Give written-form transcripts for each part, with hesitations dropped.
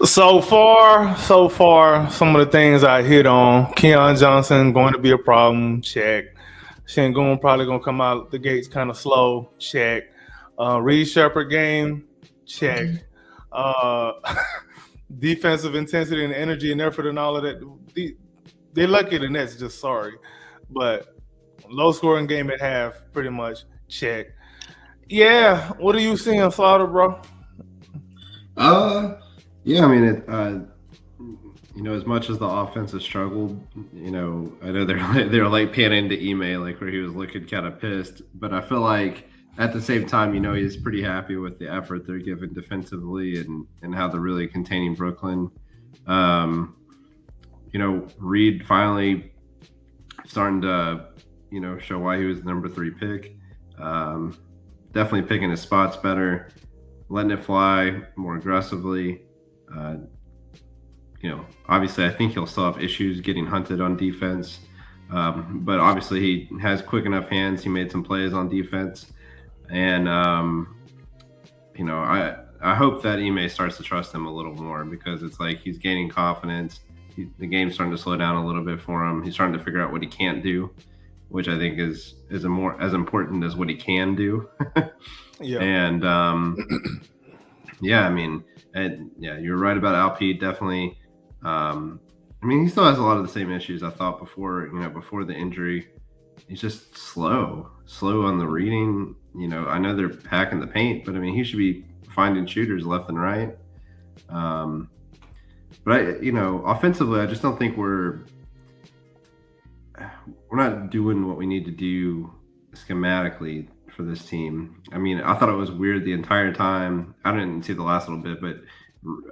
So far, some of the things I hit on. Keon Johnson going to be a problem. Check. Shingun probably gonna come out the gates kind of slow. Check. Reed Shepherd game. Check. Uh, defensive intensity and energy and effort and all of that. They're lucky the Nets just sorry, but low scoring game at half, pretty much. Check. Yeah. What are you seeing, Slaughter, bro? Yeah, I mean, as much as the offense has struggled, I know they're like panning to email like where he was looking kind of pissed, but I feel like at the same time, he's pretty happy with the effort they're giving defensively and how they're really containing Brooklyn. Reed finally starting to, show why he was the number 3 pick. Definitely picking his spots better, letting it fly more aggressively. Obviously, I think he'll still have issues getting hunted on defense. But obviously, he has quick enough hands. He made some plays on defense. And, I hope that Ime starts to trust him a little more because it's like he's gaining confidence. The game's starting to slow down a little bit for him. He's starting to figure out what he can't do, which I think is more as important as what he can do. Yeah. And, you're right about Alpine. Definitely. He still has a lot of the same issues I thought before the injury. He's just slow on the reading. I know they're packing the paint, but he should be finding shooters left and right. But offensively, I just don't think we're not doing what we need to do schematically for this team. I thought it was weird the entire time. I didn't see the last little bit, but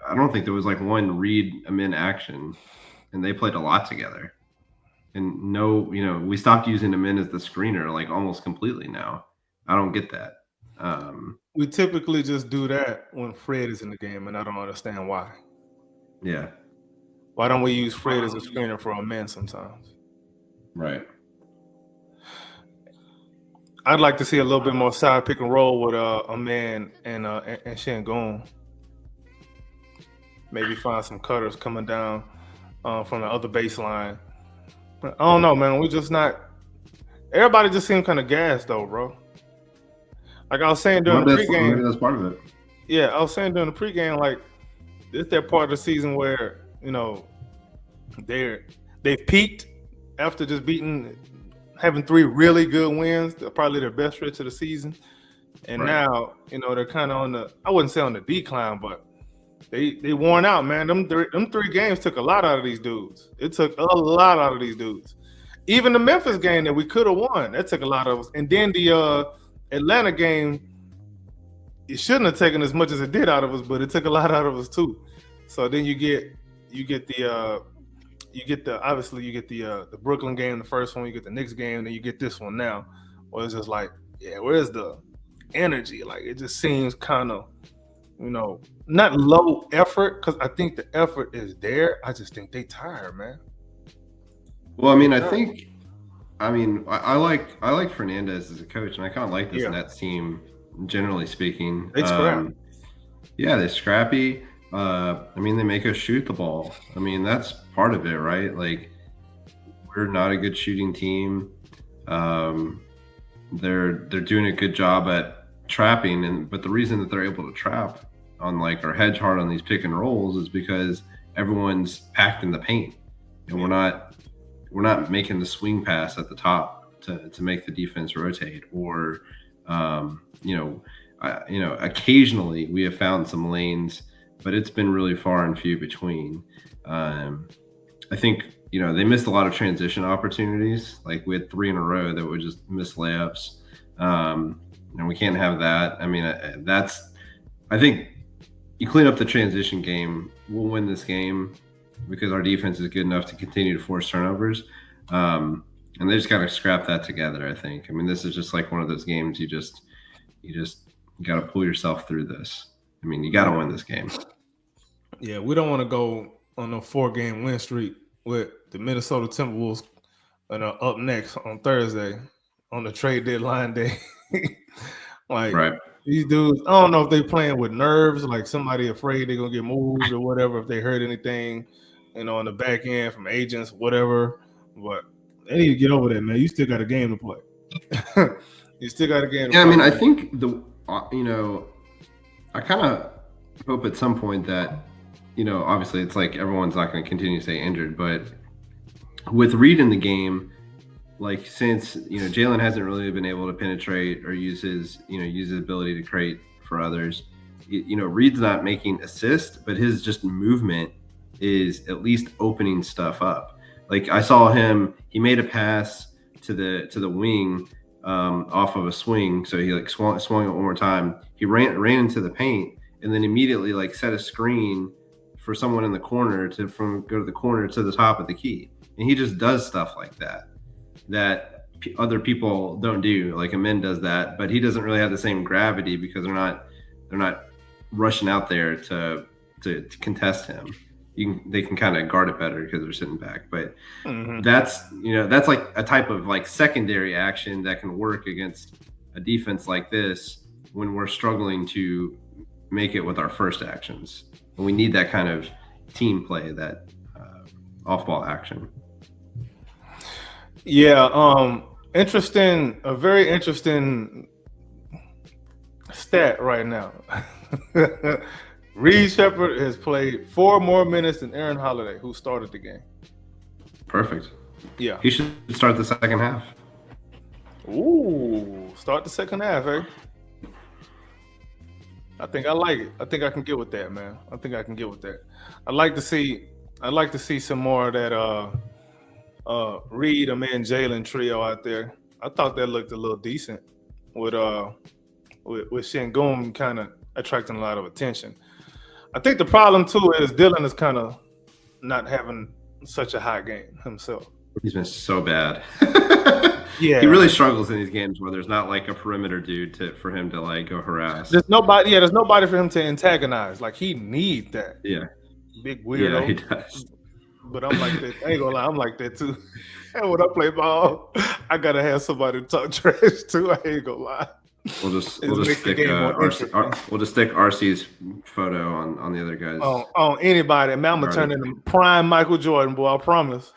I don't think there was like one Reed Amin action, and they played a lot together. And we stopped using Amin as the screener like almost completely now. I don't get that. We typically just do that when Fred is in the game, and I don't understand why. Yeah. Why don't we use Fred as a screener for Amin sometimes? Right. I'd like to see a little bit more side pick and roll with Amin and Shingun. Maybe find some cutters coming down from the other baseline. But I don't know, man. We're just not. Everybody just seemed kind of gassed, though, bro. Like I was saying during the pregame. Maybe that's part of it. Yeah, I was saying during the pregame, like it's that part of the season where they've peaked after just having 3 really good wins, probably their best stretch of the season, and now they're kind of on the. I wouldn't say on the decline, but they worn out, man. Them 3 games took a lot out of these dudes. It took a lot out of these dudes. Even the Memphis game that we could have won, that took a lot of us. And then the Atlanta game, it shouldn't have taken as much as it did out of us, but it took a lot out of us too. So then you get the Brooklyn game, the first one, you get the Knicks game, then you get this one now. Where it's just like, yeah, where's the energy? Like it just seems kind of, not low effort, because I think the effort is there. I just think they tired, man. Well, I like Fernandez as a coach, and I kind of like this Nets team, generally speaking. They scrappy. Yeah, they're scrappy. They make us shoot the ball. That's part of it, right? Like, we're not a good shooting team. They're doing a good job at trapping, but the reason that they're able to trap on like or hedge hard on these pick and rolls is because everyone's packed in the paint, and we're not making the swing pass at the top to make the defense rotate, or occasionally we have found some lanes, but it's been really far and few between. I think they missed a lot of transition opportunities. Like we had 3 in a row that were just missed layups, and we can't have that. I think you clean up the transition game, we'll win this game because our defense is good enough to continue to force turnovers. And they just got to scrap that together, I think. This is just like one of those games you just got to pull yourself through this. You got to win this game. Yeah, we don't want to go on a 4-game win streak with the Minnesota Timberwolves up next on Thursday on the trade deadline day. Right. These dudes, I don't know if they playing with nerves, like somebody afraid they're gonna get moved or whatever, if they heard anything, on the back end from agents, whatever. But they need to get over that, man. You still got a game to play. You still got a game to Yeah, I play. mean, I think I kind of hope at some point that, obviously it's like everyone's not going to continue to stay injured, but with Reed in the game, like since Jalen hasn't really been able to penetrate or use his ability to create for others, Reed's not making assists, but his just movement is at least opening stuff up. Like I saw him, he made a pass to the wing off of a swing, so he like swung it one more time. He ran into the paint and then immediately like set a screen for someone in the corner go to the corner to the top of the key, and he just does stuff like that other people don't do. Like Amin does that, but he doesn't really have the same gravity because they're not rushing out there to contest him. They can kind of guard it better because they're sitting back. But that's like a type of like secondary action that can work against a defense like this when we're struggling to make it with our first actions. And we need that kind of team play, that off-ball action. Yeah, a very interesting stat right now. Reed Shepherd has played 4 more minutes than Aaron Holiday, who started the game. Perfect. Yeah. He should start the second half. Ooh, start the second half, eh? I think I like it. I think I can get with that, man. I think I can get with that. I'd like to see some more of that Reed, Amin, Jalen trio out there. I thought that looked a little decent with Şengün kind of attracting a lot of attention. I think the problem too is Dylan is kind of not having such a high game himself. He's been so bad. Yeah, he really struggles in these games where there's not like a perimeter dude for him to like go harass. There's nobody. Yeah, there's nobody for him to antagonize. Like he needs that. Yeah, big weirdo. Yeah, he does. But I'm like that. I ain't gonna lie, I'm like that too. And when I play ball, I gotta have somebody to talk trash to. I ain't gonna lie. We'll just stick RC's photo on the other guys. On anybody, man, I'm gonna turn into prime Michael Jordan, boy. I promise.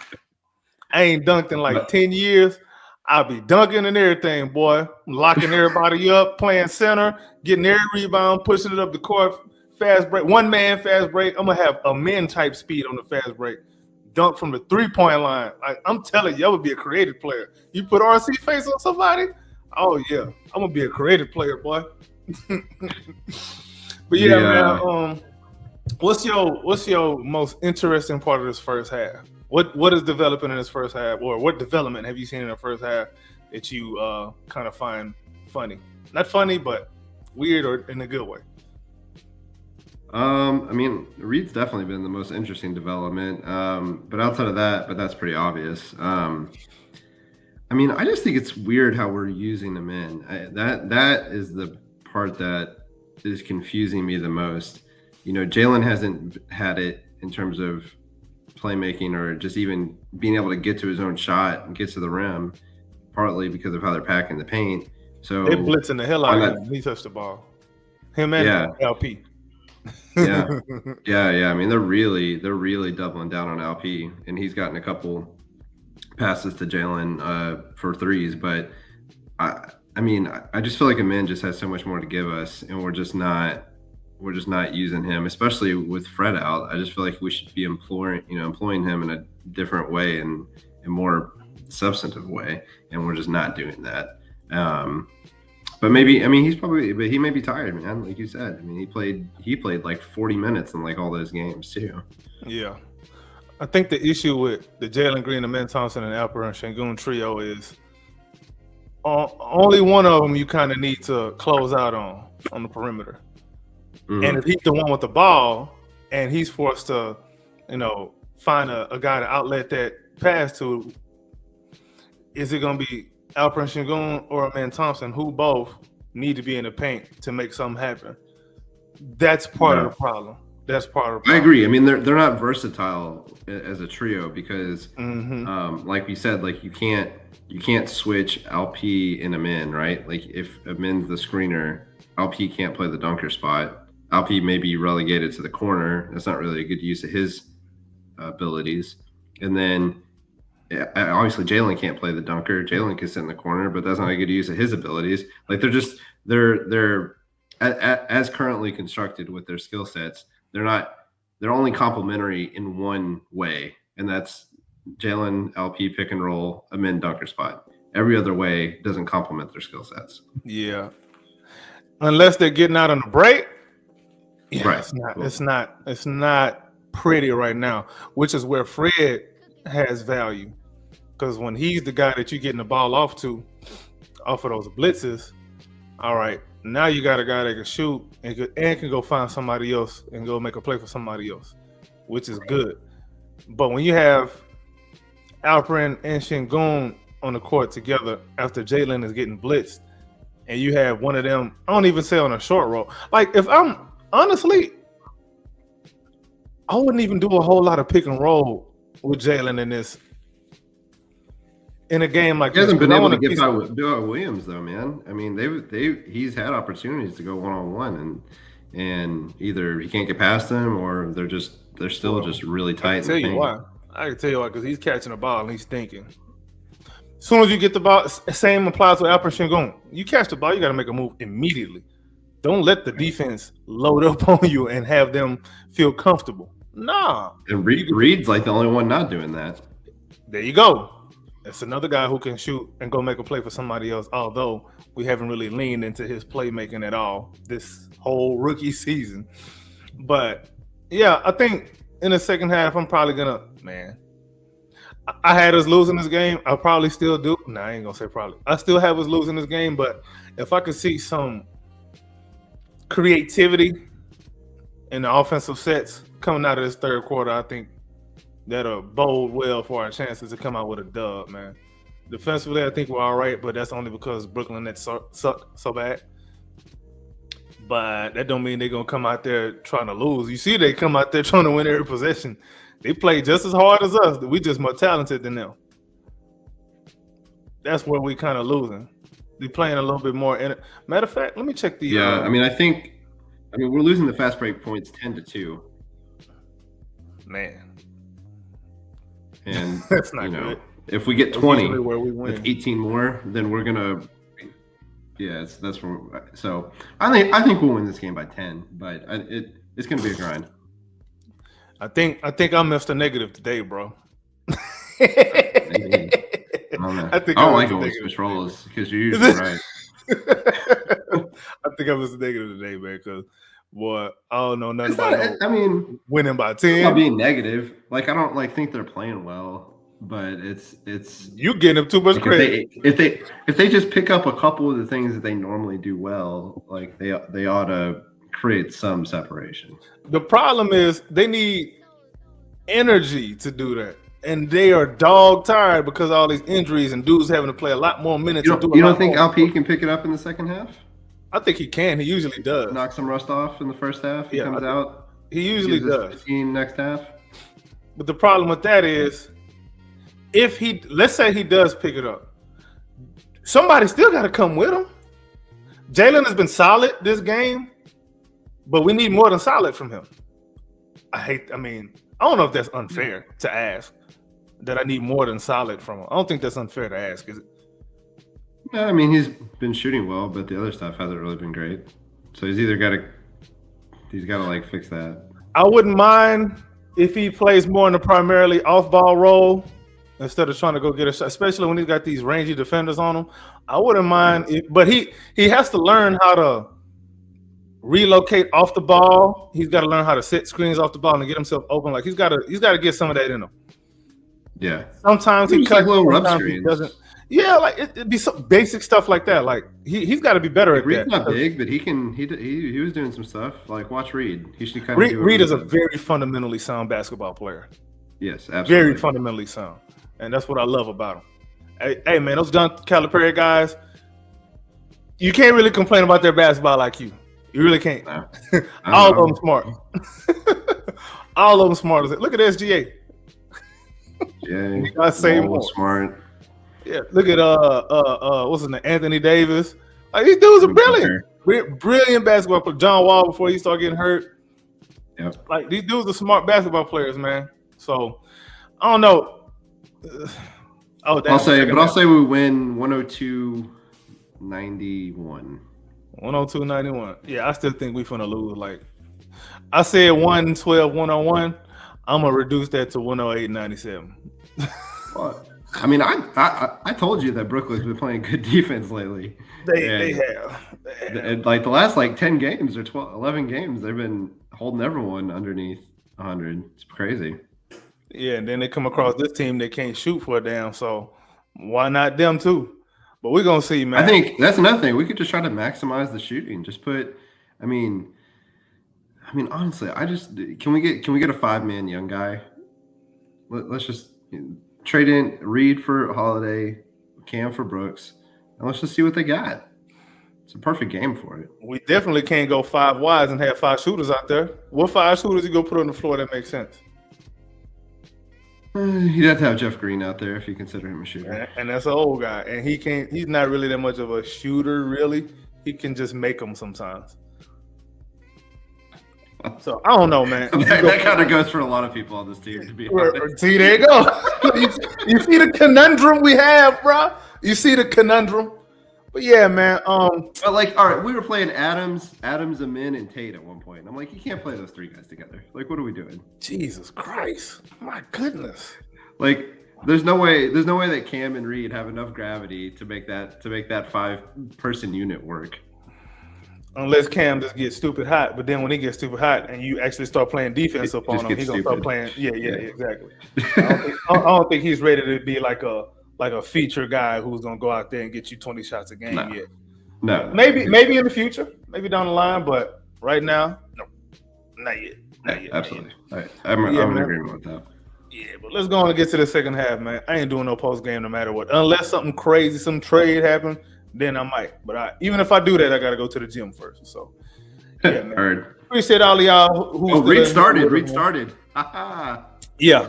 I ain't dunked in like 10 years. I'll be dunking and everything, boy. Locking everybody up, playing center, getting every rebound, pushing it up the court, fast break, one man fast break. I'm gonna have a men type speed on the fast break. Dunk from the 3-point line. Like I'm telling you, I would be a creative player. You put RC face on somebody, oh yeah, I'm gonna be a creative player, boy. But yeah, man. What's your most interesting part of this first half? What is developing in this first half, or what development have you seen in the first half that you kind of find funny? Not funny, but weird or in a good way. I mean, Reed's definitely been the most interesting development. But outside of that, that's pretty obvious. I mean, I just think it's weird how we're using them in. That is the part that is confusing me the most. Jalen hasn't had it in terms of playmaking or just even being able to get to his own shot and get to the rim, partly because of how they're packing the paint. So they're blitzing the hell out of him. He touched the ball. Him and LP. Yeah. I mean, they're really doubling down on LP, and he's gotten a couple passes to Jalen for threes. But I mean, I just feel like Amin just has so much more to give us, and we're just not using him, especially with Fred out. I just feel like we should be employing him in a different way and a more substantive way, and we're just not doing that. But maybe, I mean, he may be tired, man. Like you said, I mean, he played like 40 minutes in like all those games too. Yeah, I think the issue with the Jalen Green, Amin Thompson, and Alperen Şengün trio is only one of them you kind of need to close out on the perimeter. Mm-hmm. And if he's the one with the ball and he's forced to, find a guy to outlet that pass to, is it going to be Alperen Şengün or Amin Thompson, who both need to be in the paint to make something happen? That's part of the problem. That's part of the I problem. agree. I mean, they're not versatile as a trio because, like we said, like you can't switch LP and Amin, right? Like if Amin's the screener, LP can't play the dunker spot. LP may be relegated to the corner. That's not really a good use of his abilities. And then obviously Jalen can't play the dunker. Jalen can sit in the corner, but that's not a good use of his abilities. Like they're as currently constructed with their skill sets. They're only complementary in one way, and that's Jalen LP pick and roll, Amin dunker spot. Every other way doesn't complement their skill sets. Yeah, unless they're getting out on the break. Yeah, right. It's not pretty right now, which is where Fred has value, because when he's the guy that you're getting the ball off of those blitzes, all right, now you got a guy that can shoot and can go find somebody else and go make a play for somebody else, which is good. But when you have Alperen and Şengün on the court together after Jalen is getting blitzed, and you have one of them, I don't even say on a short roll. Like if I'm honestly, I wouldn't even do a whole lot of pick and roll with Jalen in a game like he hasn't this. been able to get by with Williams though, man. I mean, he's had opportunities to go one-on-one and either he can't get past them or they're still just really tight. I can tell you why, because he's catching the ball and he's thinking. As soon as you get the ball, same applies to Alperen Şengün. You catch the ball, you got to make a move immediately. Don't let the defense load up on you and have them feel comfortable. Nah. And Reed's like the only one not doing that. There you go. That's another guy who can shoot and go make a play for somebody else, although we haven't really leaned into his playmaking at all this whole rookie season. But, yeah, I think in the second half, I'm probably going to, I had us losing this game. I probably still do. No, I ain't going to say probably. I still have us losing this game, but if I could see some creativity in the offensive sets coming out of this third quarter, I think that'll bode well for our chances to come out with a dub, man. Defensively, I think we're all right, but that's only because Brooklyn Nets suck so bad. But that don't mean they're going to come out there trying to lose. You see they come out there trying to win every possession. They play just as hard as us. We just more talented than them. That's where we kind of losing. They're playing a little bit more. Matter of fact, let me check the. Yeah, I mean, we're losing the fast break points 10-2. Man, and that's not good. If we get 20 with 18 more, then we're gonna. Yeah, that's where. So I think we'll win this game by 10, but it's gonna be a grind. I think I Mr. Negative today, bro. I don't like going with switch rollers because you're usually right. I think I'm Mr. Negative today, man. Because boy, I don't know nothing about it. I mean, winning by 10. Not being negative. Like I don't think they're playing well, but it's you getting them too much credit. If they just pick up a couple of the things that they normally do well, like they ought to create some separation. The problem is they need energy to do that. And they are dog tired because of all these injuries and dudes having to play a lot more minutes. You don't think LP can pick it up in the second half? I think he can. He usually does. Knock some rust off in the first half. He comes out. He usually does. 15 next half. But the problem with that is, let's say he does pick it up, somebody still got to come with him. Jalen has been solid this game, but we need more than solid from him. I don't know if that's unfair to ask that I need more than solid from him. I don't think that's unfair to ask, is it? No, I mean, he's been shooting well, but the other stuff hasn't really been great. So he's got to fix that. I wouldn't mind if he plays more in a primarily off-ball role instead of trying to go get a shot, especially when he's got these rangy defenders on him. I wouldn't mind, but he has to learn how to relocate off the ball. He's got to learn how to set screens off the ball and get himself open. Like he's got to get some of that in him. Yeah. Sometimes he cuts, little rub sometimes screens. He doesn't. Yeah, like it'd be some basic stuff like that. Like he's got to be better at Reed's that. Not big, but he was doing some stuff. Like watch Reed. He should kind of. Reed is a very fundamentally sound basketball player. Yes, absolutely. Very fundamentally sound, and that's what I love about him. Hey man, those John Calipari guys, you can't really complain about their basketball IQ. You really can't. No. All of them smart. All of them smart. Look at SGA. Yeah, I say more. Smart. Yeah, look at what's his name? Anthony Davis. Like these dudes are brilliant. Brilliant basketball player. John Wall before he started getting hurt. Yep. Like these dudes are smart basketball players, man. So I don't know. Oh, damn, I'll say we win 102-91. 102-91. Yeah, I still think we finna lose. Like I said 112-101. I'm gonna reduce that to 108-97. Well, I mean, I told you that Brooklyn's been playing good defense lately. They have. And like the last 10 games or 11 games, they've been holding everyone underneath 100. It's crazy. Yeah, and then they come across this team that can't shoot for a damn. So why not them too? But we're gonna see, man. I think that's another thing. We could just try to maximize the shooting. Just put. I mean, honestly, can we get a 5-man young guy? Let's just trade in Reed for Holiday, Cam for Brooks, and let's just see what they got. It's a perfect game for it. We definitely can't go 5 wides and have 5 shooters out there. What 5 shooters you go put on the floor that makes sense? You'd have to have Jeff Green out there if you consider him a shooter. And that's an old guy, and he's not really that much of a shooter, really. He can just make them sometimes. So I don't know, man. that kind of goes for a lot of people on this team, to be honest. See, there you go. you see the conundrum we have, bro. You see the conundrum. But yeah, man. But all right, we were playing Adams, Amin, and Tate at one point. And I'm like, you can't play those 3 guys together. Like, what are we doing? Jesus Christ, my goodness. There's no way that Cam and Reed have enough gravity to make that 5-person unit work. Unless Cam just gets stupid hot, but then when he gets stupid hot and you actually start playing defense upon him, he's gonna start playing. Yeah, exactly. I don't think he's ready to be like a feature guy who's gonna go out there and get you 20 shots a game yet. No. Maybe in the future, maybe down the line, but right now, no, not yet. Absolutely. All right. I'm in agreement with that. Yeah, but let's go on and get to the second half, man. I ain't doing no post game no matter what, unless something crazy, some trade happen. Then I might, but even if I do that, I gotta go to the gym first. So, yeah, man. Heard. Appreciate all of y'all. Reed started. Yeah.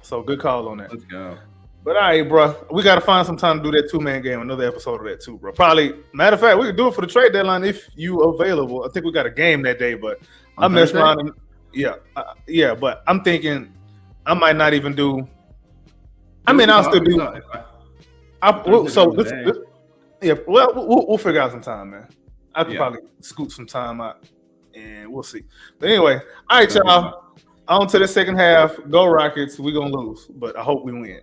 So good call on that. Let's go. But all right, bro, we gotta find some time to do that 2-man game. Another episode of that too, bro. Probably. Matter of fact, we could do it for the trade deadline if you available. I think we got a game that day, but I messed around. And, yeah. But I'm thinking I might not even do. I mean, I'll still do. Yeah, well, we'll figure out some time, man. I could probably scoot some time out, and we'll see. But anyway, all right, y'all. On to the second half. Go Rockets. We're going to lose, but I hope we win.